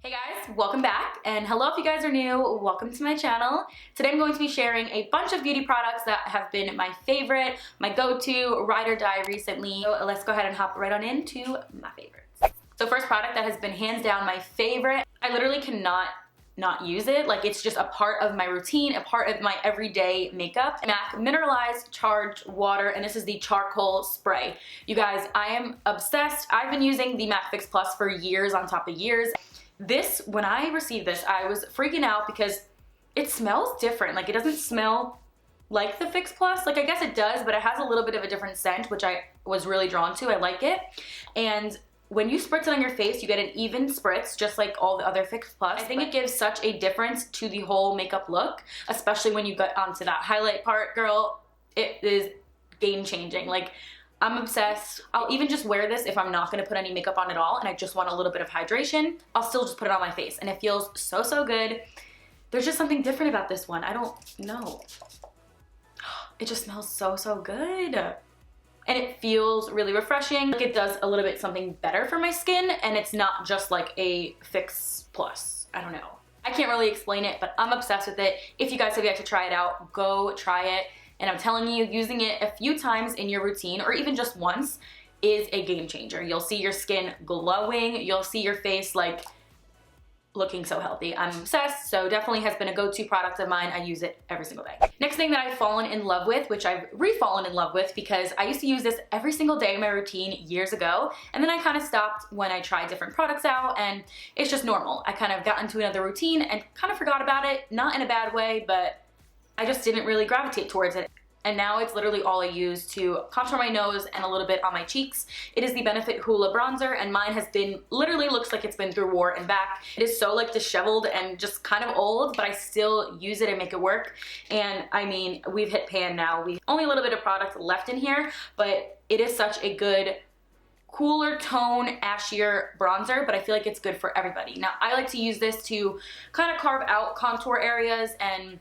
Hey guys, welcome back, and hello if you guys are new, welcome to my channel. Today I'm going to be sharing a bunch of beauty products that have been my favorite, my go-to, ride or die recently. So let's go ahead and hop right on into my favorites. So first product that has been hands down my favorite, I literally cannot not use it. Like, it's just a part of my routine, a part of my everyday makeup. MAC Mineralized Charged Water, and this is the charcoal spray. You guys, I am obsessed. I've been using the MAC Fix Plus for years on top of years. This, when I received this, I was freaking out because it smells different. Like, it doesn't smell like the Fix Plus. Like, I guess it does, but it has a little bit of a different scent, which I was really drawn to. I like it. And when you spritz it on your face, you get an even spritz, just like all the other Fix Plus. I think it gives such a difference to the whole makeup look, especially when you get onto that highlight part, girl. It is game changing. Like, I'm obsessed. I'll even just wear this if I'm not gonna put any makeup on at all and I just want a little bit of hydration. I'll still just put it on my face and it feels so, so good. There's just something different about this one. I don't know. It just smells so, so good. And it feels really refreshing. Like, it does a little bit something better for my skin, and it's not just like a Fix Plus. I don't know. I can't really explain it, but I'm obsessed with it. If you guys have yet to try it out, go try it. And I'm telling you, using it a few times in your routine, or even just once, is a game changer. You'll see your skin glowing. You'll see your face like looking so healthy. I'm obsessed, so definitely has been a go-to product of mine. I use it every single day. Next thing that I've fallen in love with, which I've re-fallen in love with because I used to use this every single day in my routine years ago, and then I kind of stopped when I tried different products out, and it's just normal. I kind of got into another routine and kind of forgot about it, not in a bad way, but I just didn't really gravitate towards it. And now it's literally all I use to contour my nose and a little bit on my cheeks. It is the Benefit Hoola Bronzer, and mine has been, literally looks like it's been through war and back. It is so like disheveled and just kind of old, but I still use it and make it work. And I mean, we've hit pan now. We only a little bit of product left in here, but it is such a good cooler tone, ashier bronzer, but I feel like it's good for everybody. Now, I like to use this to kind of carve out contour areas and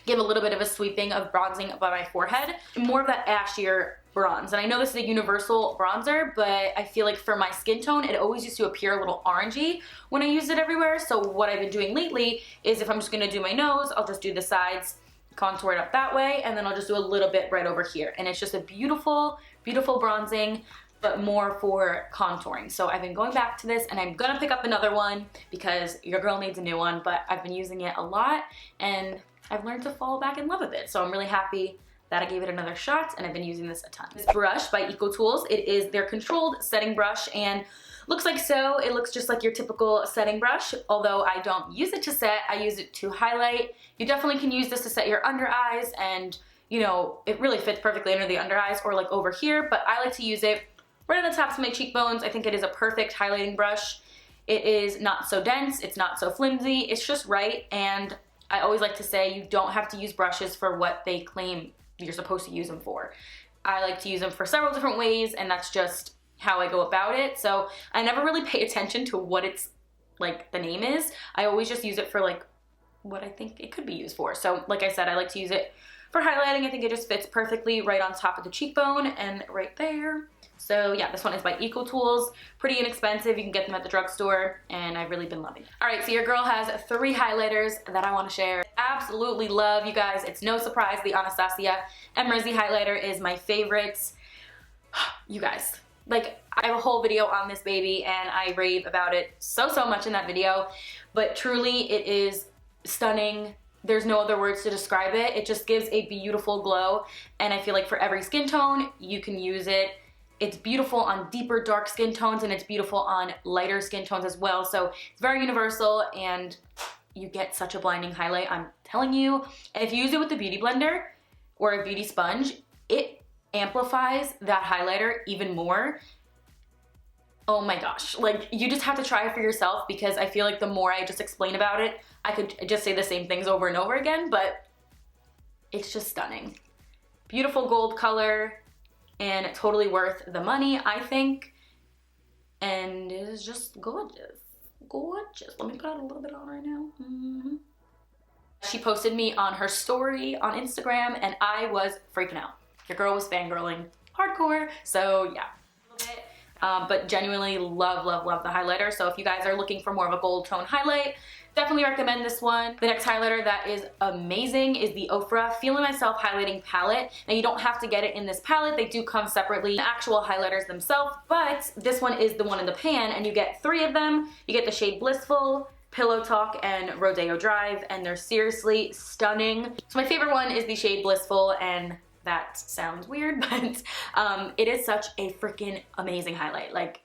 give a little bit of a sweeping of bronzing by my forehead, more of that ashier bronze. And I know this is a universal bronzer, but I feel like for my skin tone, it always used to appear a little orangey when I use it everywhere. So what I've been doing lately is if I'm just gonna do my nose, I'll just do the sides, contour it up that way, and then I'll just do a little bit right over here. And it's just a beautiful, beautiful bronzing, but more for contouring. So I've been going back to this, and I'm gonna pick up another one because your girl needs a new one, but I've been using it a lot, and I've learned to fall back in love with it. So I'm really happy that I gave it another shot, and I've been using this a ton. This brush by EcoTools, it is their controlled setting brush, and looks like so. It looks just like your typical setting brush, although I don't use it to set, I use it to highlight. You definitely can use this to set your under eyes, and you know, it really fits perfectly under the under eyes or like over here, but I like to use it right on the tops of my cheekbones. I think it is a perfect highlighting brush. It is not so dense, it's not so flimsy, it's just right. And I always like to say you don't have to use brushes for what they claim you're supposed to use them for. I like to use them for several different ways, and that's just how I go about it. So I never really pay attention to what it's like the name is. I always just use it for like what I think it could be used for. So like I said, I like to use it for highlighting. I think it just fits perfectly right on top of the cheekbone and right there. So yeah, this one is by EcoTools. Pretty inexpensive. You can get them at the drugstore, and I've really been loving it. All right, so your girl has 3 highlighters that I want to share. Absolutely love, you guys. It's no surprise the Anastasia Emerald highlighter is my favorite. You guys, like, I have a whole video on this baby, and I rave about it so much in that video. But truly, it is stunning. There's no other words to describe it. It just gives a beautiful glow, and I feel like for every skin tone, you can use it. It's beautiful on deeper dark skin tones, and it's beautiful on lighter skin tones as well. So it's very universal, and you get such a blinding highlight, I'm telling you. And if you use it with a beauty blender or a beauty sponge, it amplifies that highlighter even more. Oh my gosh, like, you just have to try it for yourself, because I feel like the more I just explain about it, I could just say the same things over and over again, but it's just stunning. Beautiful gold color, and totally worth the money, I think. And it is just gorgeous. Gorgeous. Let me put out a little bit on right now. She posted me on her story on Instagram, and I was freaking out. Your girl was fangirling hardcore, so yeah. but genuinely love, love, love the highlighter. So if you guys are looking for more of a gold tone highlight, definitely recommend this one. The next highlighter that is amazing is the Ofra Feeling Myself Highlighting Palette. Now you don't have to get it in this palette. They do come separately, the actual highlighters themselves, but this one is the one in the pan and you get 3 of them. You get the shade Blissful, Pillow Talk, and Rodeo Drive, and they're seriously stunning. So my favorite one is the shade Blissful, and that sounds weird, but it is such a freaking amazing highlight. Like,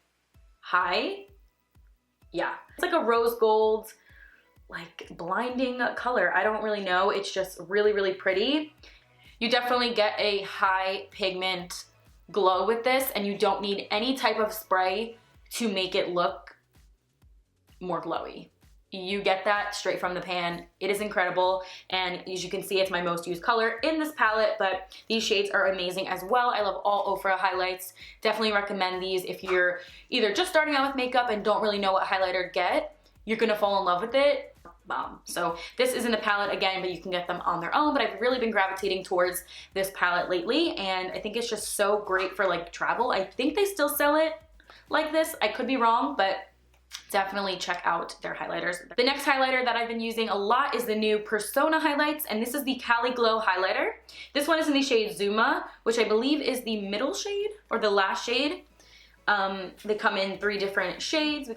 yeah. It's like a rose gold, like blinding color. I don't really know. It's just really, really pretty. You definitely get a high pigment glow with this, and you don't need any type of spray to make it look more glowy. You get that straight from the pan. It is incredible, and as you can see, it's my most used color in this palette, but these shades are amazing as well. I love all Ofra highlights. Definitely recommend these if you're either just starting out with makeup and don't really know what highlighter to get. You're gonna fall in love with it. So this is in the palette again, but you can get them on their own, but I've really been gravitating towards this palette lately, and I think it's just so great for like travel. I think they still sell it like this. I could be wrong, but definitely check out their highlighters. The next highlighter that I've been using a lot is the new Persona highlights, and this is the Cali Glow highlighter. This one is in the shade Zuma, which I believe is the middle shade or the last shade. They come in 3 different shades.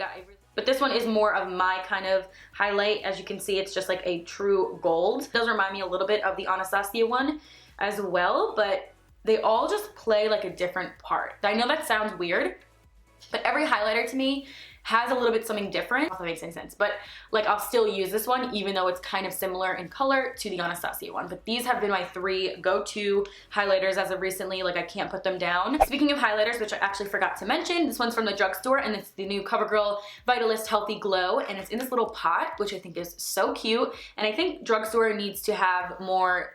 But this one is more of my kind of highlight. As you can see, it's just like a true gold. It does remind me a little bit of the Anastasia one as well, but they all just play like a different part. I know that sounds weird, but every highlighter to me has a little bit something different. I don't know if that makes any sense, but like I'll still use this one even though it's kind of similar in color to the Anastasia one. But these have been my 3 go-to highlighters as of recently. Like I can't put them down. Speaking of highlighters, which I actually forgot to mention, this one's from the drugstore, and it's the new CoverGirl Vitalist Healthy Glow, and it's in this little pot, which I think is so cute. And I think drugstore needs to have more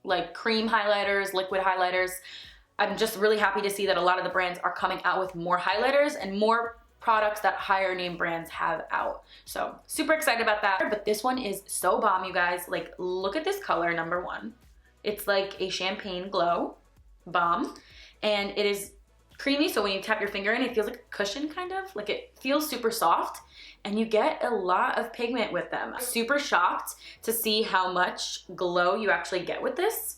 like cream highlighters, liquid highlighters. I'm just really happy to see that a lot of the brands are coming out with more highlighters and more products that higher name brands have out. So super excited about that. But this one is so bomb, you guys. Like, look at this color, number 1. It's like a champagne glow bomb, and it is creamy, so when you tap your finger in, it feels like a cushion kind of. Like it feels super soft, and you get a lot of pigment with them. I'm super shocked to see how much glow you actually get with this.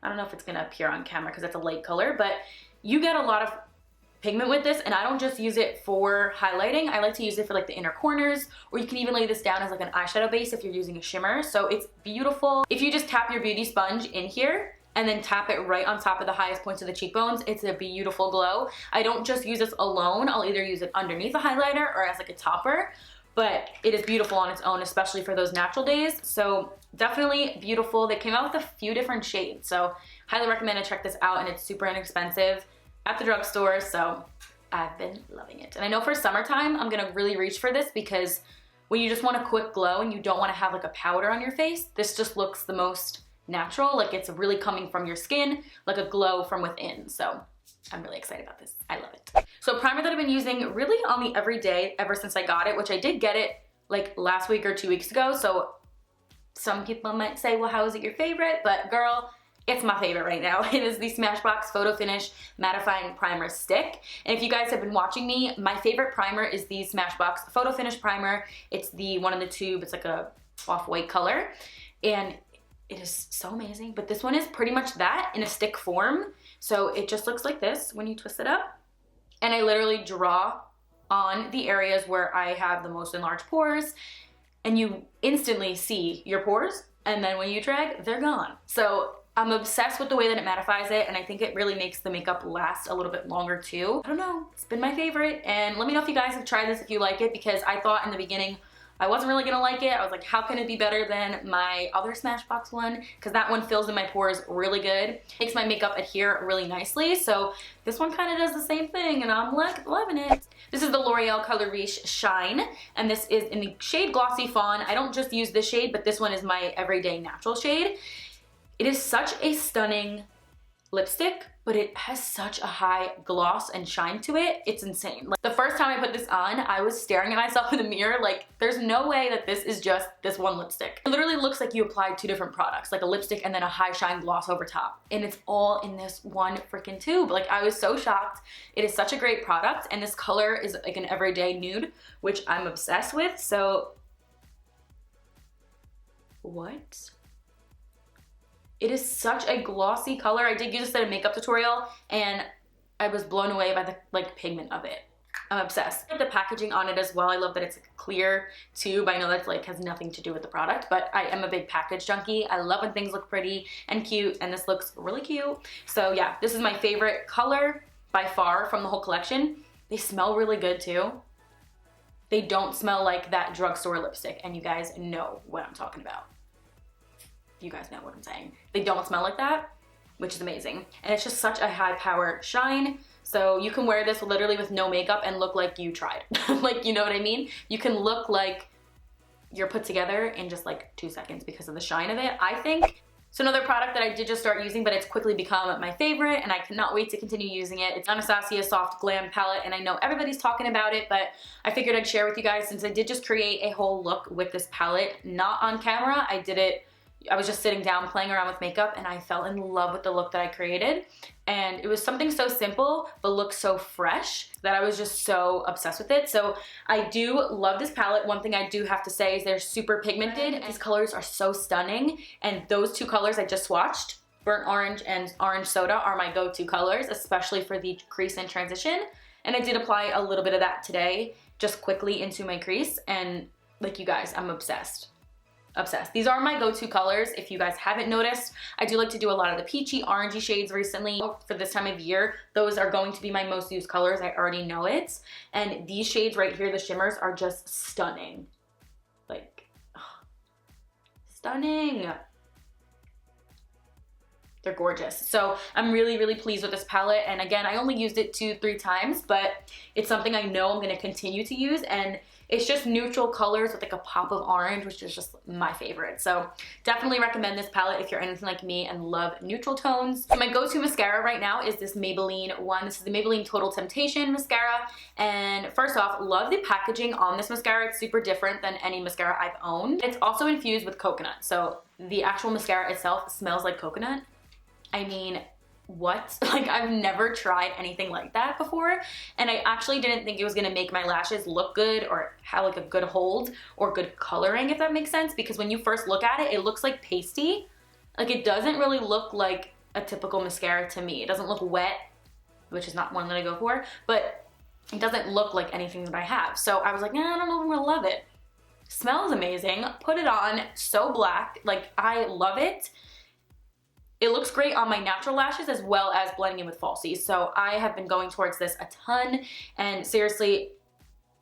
I don't know if it's gonna appear on camera because it's a light color, but you get a lot of pigment with this, and I don't just use it for highlighting. I like to use it for like the inner corners, or you can even lay this down as like an eyeshadow base if you're using a shimmer. So it's beautiful. If you just tap your beauty sponge in here and then tap it right on top of the highest points of the cheekbones, it's a beautiful glow. I don't just use this alone. I'll either use it underneath a highlighter or as like a topper, but it is beautiful on its own, especially for those natural days. So definitely beautiful. They came out with a few different shades, so highly recommend to check this out, and it's super inexpensive at the drugstore, so I've been loving it. And I know for summertime, I'm gonna really reach for this because when you just want a quick glow and you don't wanna have like a powder on your face, this just looks the most natural. Like it's really coming from your skin, like a glow from within. So I'm really excited about this. I love it. So primer that I've been using really on the everyday ever since I got it, which I did get it like last week or 2 weeks ago. So some people might say, well, how is it your favorite? But girl, it's my favorite right now. It is the Smashbox Photo Finish Mattifying Primer Stick. And if you guys have been watching me, my favorite primer is the Smashbox Photo Finish Primer. It's the one in the tube. It's like a off-white color. And it is so amazing. But this one is pretty much that in a stick form. So it just looks like this when you twist it up. And I literally draw on the areas where I have the most enlarged pores. And you instantly see your pores. And then when you drag, they're gone. So I'm obsessed with the way that it mattifies it, and I think it really makes the makeup last a little bit longer too. I don't know, it's been my favorite, and let me know if you guys have tried this, if you like it, because I thought in the beginning I wasn't really gonna like it. I was like, how can it be better than my other Smashbox one? Because that one fills in my pores really good. Makes my makeup adhere really nicely, so this one kind of does the same thing, and I'm like loving it. This is the L'Oreal Color Riche Shine, and this is in the shade Glossy Fawn. I don't just use this shade, but this one is my everyday natural shade. It is such a stunning lipstick, but it has such a high gloss and shine to it. It's insane. Like, the first time I put this on, I was staring at myself in the mirror like, there's no way that this is just this one lipstick. It literally looks like you applied 2 different products, like a lipstick and then a high shine gloss over top. And it's all in this one freaking tube. Like, I was so shocked. It is such a great product, and this color is like an everyday nude, which I'm obsessed with. So, what? It is such a glossy color. I did use this in a makeup tutorial and I was blown away by the like pigment of it. I'm obsessed. I like the packaging on it as well. I love that it's like a clear tube. I know that's like has nothing to do with the product, but I am a big package junkie. I love when things look pretty and cute, and this looks really cute. So yeah, this is my favorite color by far from the whole collection. They smell really good too. They don't smell like that drugstore lipstick, and you guys know what I'm talking about. You guys know what I'm saying. They don't smell like that, which is amazing. And it's just such a high power shine. So you can wear this literally with no makeup and look like you tried. Like, you know what I mean? You can look like you're put together in just like 2 seconds because of the shine of it, I think. So another product that I did just start using, but it's quickly become my favorite and I cannot wait to continue using it. It's Anastasia Soft Glam Palette, and I know everybody's talking about it, but I figured I'd share with you guys since I did just create a whole look with this palette, not on camera. I was just sitting down playing around with makeup and I fell in love with the look that I created. And it was something so simple but looked so fresh that I was just so obsessed with it. So I do love this palette. One thing I do have to say is they're super pigmented. These colors are so stunning, and those 2 colors I just swatched, burnt orange and orange soda, are my go-to colors, especially for the crease and transition. And I did apply a little bit of that today just quickly into my crease, and like, you guys, I'm obsessed. Obsessed. These are my go-to colors. If you guys haven't noticed, I do like to do a lot of the peachy, orangey shades recently. For this time of year, those are going to be my most used colors. I already know it. And these shades right here, the shimmers, are just stunning. Like, oh, stunning. They're gorgeous. So I'm really, really pleased with this palette. And again, I only used it 2-3 times, but it's something I know I'm going to continue to use. And it's just neutral colors with like a pop of orange, which is just my favorite. So definitely recommend this palette if you're anything like me and love neutral tones. So my go-to mascara right now is this Maybelline one. This is the Maybelline Total Temptation mascara. And first off, love the packaging on this mascara. It's super different than any mascara I've owned. It's also infused with coconut. So the actual mascara itself smells like coconut. I mean, what? Like, I've never tried anything like that before, and I actually didn't think it was gonna make my lashes look good or have like a good hold or good coloring, if that makes sense, because when you first look at it, it looks like pasty. Like, it doesn't really look like a typical mascara to me. It doesn't look wet, which is not one that I go for, but it doesn't look like anything that I have. So I was like, nah, I don't know if I'm gonna love it. Smells amazing. Put it on, so black. Like, I love it. It looks great on my natural lashes as well as blending in with falsies. So I have been going towards this a ton, and seriously,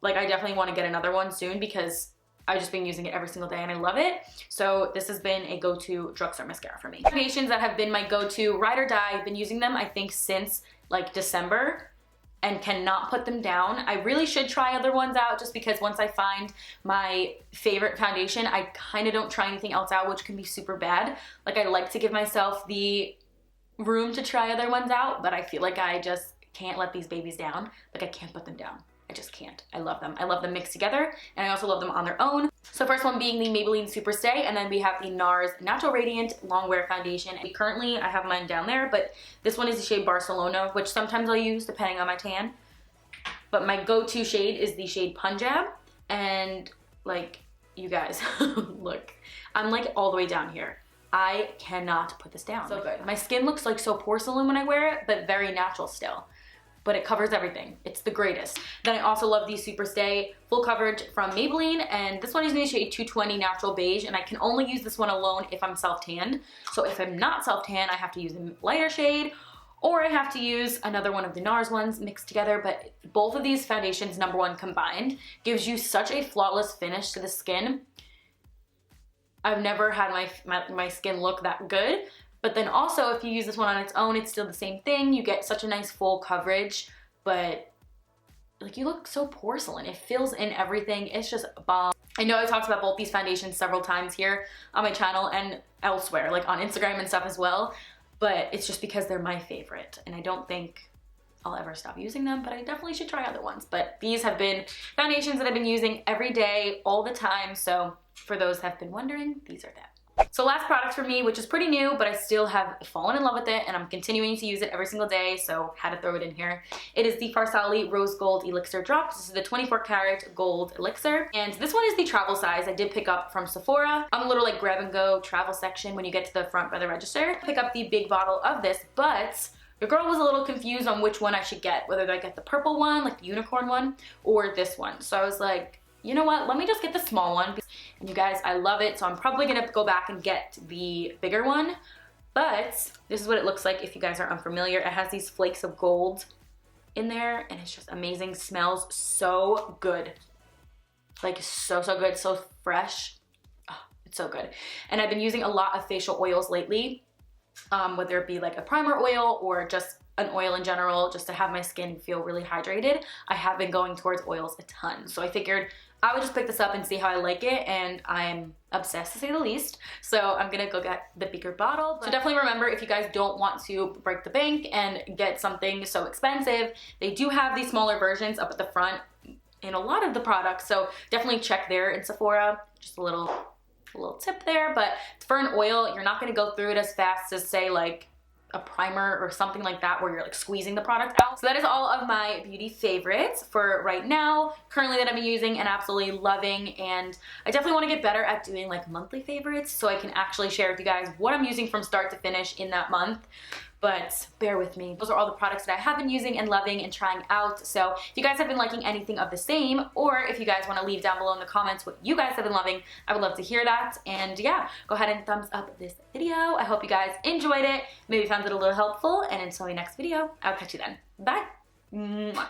like, I definitely want to get another one soon because I've just been using it every single day and I love it. So this has been a go-to drugstore mascara for me. Foundations that have been my go-to ride or die, I've been using them I think since like December and cannot put them down. I really should try other ones out just because once I find my favorite foundation, I kind of don't try anything else out, which can be super bad. Like, I like to give myself the room to try other ones out, but I feel like I just can't let these babies down. Like, I can't put them down. I just can't. I love them. I love them mixed together, and I also love them on their own. So first one being the Maybelline Superstay, and then we have the NARS Natural Radiant Longwear Foundation. And currently, I have mine down there, but this one is the shade Barcelona, which sometimes I'll use depending on my tan. But my go-to shade is the shade Punjab, and like, you guys, look, I'm like all the way down here. I cannot put this down. So good. My skin looks like so porcelain when I wear it, but very natural still. But it covers everything. It's the greatest. Then I also love the Superstay Full Coverage from Maybelline, and this one is in the shade 220 Natural Beige, and I can only use this one alone if I'm self-tanned. So if I'm not self-tan, I have to use a lighter shade, or I have to use another one of the NARS ones mixed together. But both of these foundations, number one, combined, gives you such a flawless finish to the skin. I've never had my skin look that good. But then also, if you use this one on its own, it's still the same thing. You get such a nice full coverage, but like, you look so porcelain. It fills in everything. It's just bomb. I know I talked about both these foundations several times here on my channel and elsewhere, like on Instagram and stuff as well. but it's just because they're my favorite, and I don't think I'll ever stop using them, but I definitely should try other ones. But these have been foundations that I've been using every day, all the time, so for those that have been wondering, these are them. So last product for me, which is pretty new, but I still have fallen in love with it, and I'm continuing to use it every single day, so had to throw it in here. It is the Farsali Rose Gold Elixir Drops. This is the 24 karat gold elixir, and this one is the travel size. I did pick up from Sephora on a little like grab and go travel section when you get to the front by the register. Pick up the big bottle of this, but your girl was a little confused on which one I should get, whether I get the purple one, like the unicorn one, or this one. So I was like, you know what, let me just get the small one. And you guys, I love it, so I'm probably gonna go back and get the bigger one. But this is what it looks like if you guys are unfamiliar. It has these flakes of gold in there, and it's just amazing. Smells so good. Like so good, so fresh. Oh, it's so good. And I've been using a lot of facial oils lately, whether it be like a primer oil or just an oil in general, just to have my skin feel really hydrated. I have been going towards oils a ton. So I figured I would just pick this up and see how I like it, and I'm obsessed to say the least. So I'm gonna go get the bigger bottle. So definitely remember, if you guys don't want to break the bank and get something so expensive, they do have these smaller versions up at the front in a lot of the products. So definitely check there in Sephora. Just a little tip there, but for an oil, you're not gonna go through it as fast as say like a primer or something like that where you're like squeezing the product out. So that is all of my beauty favorites for right now, currently, that I've been using and absolutely loving. And I definitely want to get better at doing like monthly favorites so I can actually share with you guys what I'm using from start to finish in that month. But bear with me. Those are all the products that I have been using and loving and trying out. So if you guys have been liking anything of the same, or if you guys want to leave down below in the comments what you guys have been loving, I would love to hear that. And yeah, go ahead and thumbs up this video. I hope you guys enjoyed it, maybe found it a little helpful, and until my next video, I'll catch you then. Bye. Mwah.